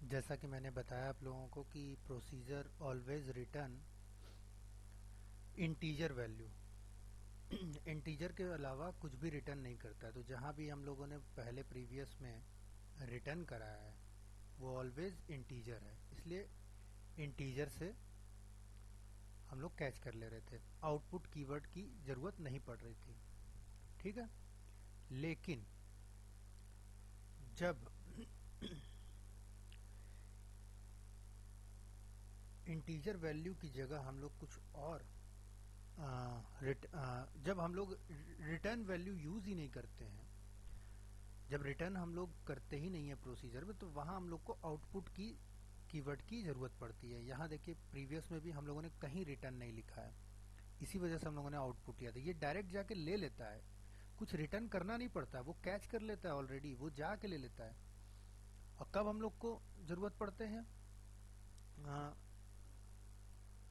जैसा कि मैंने बताया आप लोगों को कि procedure always return integer value. Integer के अलावा कुछ भी रिटर्न नहीं करता है। तो जहाँ भी हम लोगों ने पहले प्रीवियस में रिटर्न कराया है वो ऑलवेज इंटीजर है, इसलिए इंटीजर से हम लोग कैच कर ले रहे थे। आउटपुट कीवर्ड की ज़रूरत नहीं पड़ रही थी, ठीक है। लेकिन जब इंटीजर वैल्यू की जगह हम लोग कुछ और जब हम लोग रिटर्न वैल्यू यूज़ ही नहीं करते हैं, जब रिटर्न हम लोग करते ही नहीं है प्रोसीजर में, तो वहाँ हम लोग को आउटपुट की कीवर्ड की ज़रूरत पड़ती है। यहाँ देखिए प्रीवियस में भी हम लोगों ने कहीं रिटर्न नहीं लिखा है, इसी वजह से हम लोगों ने आउटपुट लिया था। ये डायरेक्ट जाके ले लेता है, कुछ रिटर्न करना नहीं पड़ता, वो कैच कर लेता है ऑलरेडी, वो जाके ले लेता है। और कब हम लोग को ज़रूरत पड़ते हैं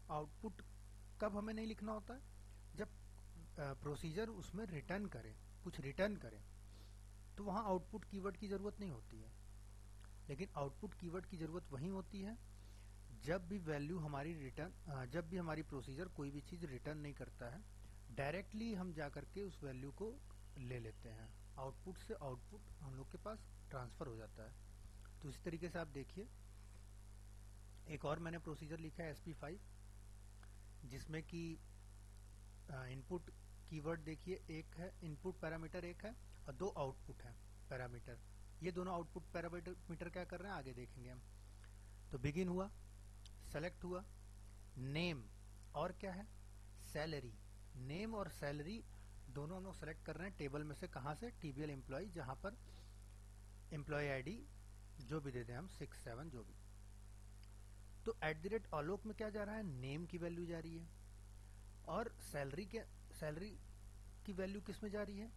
आउटपुट, कब हमें नहीं लिखना होता है, जब प्रोसीजर उसमें रिटर्न करे, कुछ रिटर्न करे, तो वहाँ आउटपुट कीवर्ड की ज़रूरत नहीं होती है। लेकिन आउटपुट कीवर्ड की ज़रूरत वहीं होती है जब भी वैल्यू हमारी जब भी हमारी प्रोसीजर कोई भी चीज़ रिटर्न नहीं करता है, डायरेक्टली हम जा करके उस वैल्यू को ले लेते हैं, आउटपुट से आउटपुट हम लोग के पास ट्रांसफ़र हो जाता है। तो इसी तरीके से आप देखिए, एक और मैंने प्रोसीजर लिखा है SP5, जिसमें कि इनपुट कीवर्ड देखिए एक है, इनपुट पैरामीटर एक है और दो आउटपुट है पैरामीटर। ये दोनों आउटपुट पैरामीटर क्या कर रहे हैं आगे देखेंगे हम। तो बिगिन हुआ, सेलेक्ट हुआ, नेम और क्या है, सैलरी। नेम और सैलरी दोनों हम लोग सेलेक्ट कर रहे हैं टेबल में से। कहाँ से, TBL एम्प्लॉय, जहाँ पर एम्प्लॉय ID जो भी दे दें हम 6-7 जो भी। तो @आलोक में क्या जा रहा है, नेम की वैल्यू जा रही है, और सैलरी की वैल्यू किस में जा रही है,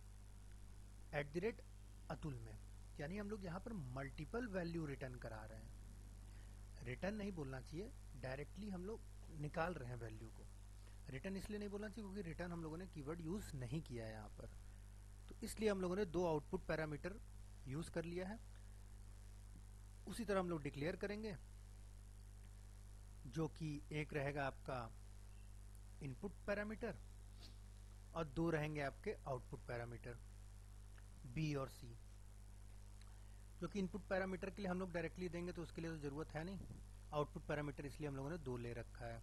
@अतुल में। यानी हम लोग यहाँ पर मल्टीपल वैल्यू रिटर्न करा रहे हैं। रिटर्न नहीं बोलना चाहिए, डायरेक्टली हम लोग निकाल रहे हैं वैल्यू को। रिटर्न इसलिए नहीं बोलना चाहिए क्योंकि रिटर्न हम लोगों ने कीवर्ड यूज़ नहीं किया है यहाँ पर, तो इसलिए हम लोगों ने दो आउटपुट पैरामीटर यूज़ कर लिया है। उसी तरह हम लोग डिक्लेयर करेंगे, जो कि एक रहेगा आपका इनपुट पैरामीटर और दो रहेंगे आपके आउटपुट पैरामीटर B और C। जो कि इनपुट पैरामीटर के लिए हम लोग डायरेक्टली देंगे तो उसके लिए तो ज़रूरत है नहीं, आउटपुट पैरामीटर इसलिए हम लोगों ने दो ले रखा है।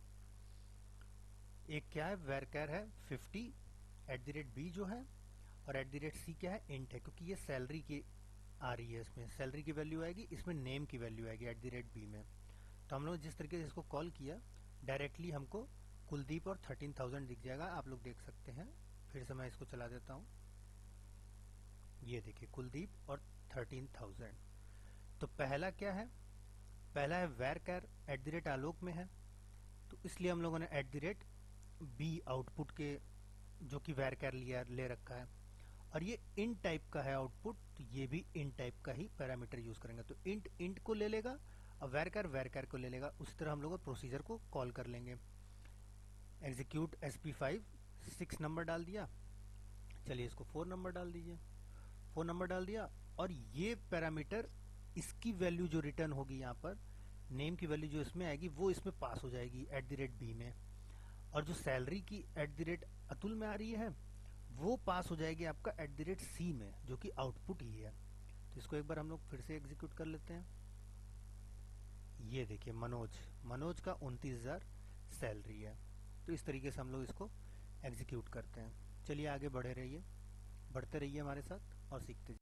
एक क्या है, वैरकर है 50 @B जो है, और @C क्या है, इंट है, क्योंकि ये सैलरी की आ रही है, इसमें सैलरी की वैल्यू आएगी, इसमें नेम की वैल्यू आएगी @B में। तो हम लोग जिस तरीके से इसको कॉल किया, डायरेक्टली हमको कुलदीप और 13,000 दिख जाएगा, आप लोग देख सकते हैं। फिर से मैं इसको चला देता हूँ, ये देखिए कुलदीप और 13,000। तो पहला क्या है, पहला है वैरकर @आलोक में है, तो इसलिए हम लोगों ने @B आउटपुट के जो कि वैरकर ले रखा है, और ये इंट टाइप का है आउटपुट, तो ये भी इंट टाइप का ही पैरामीटर यूज करेंगे। तो इंट इंट को ले लेगा और वैरकर को ले लेगा। उसी तरह हम लोग प्रोसीजर को कॉल कर लेंगे। एग्जीक्यूट SP5, 6 नंबर डाल दिया, चलिए इसको 4 नंबर डाल दीजिए, 4 नंबर डाल दिया, और ये पैरामीटर इसकी वैल्यू जो रिटर्न होगी यहाँ पर, नेम की वैल्यू जो इसमें आएगी वो इसमें पास हो जाएगी @B में, और जो सैलरी की @अतुल में आ रही है वो पास हो जाएगी आपका @C में, जो कि आउटपुट ही है। तो इसको एक बार हम लोग फिर से एग्जीक्यूट कर लेते हैं। ये देखिए मनोज का 29,000 सैलरी है। तो इस तरीके से हम लोग इसको एग्जीक्यूट करते हैं। चलिए आगे बढ़ते रहिए हमारे साथ और सीखते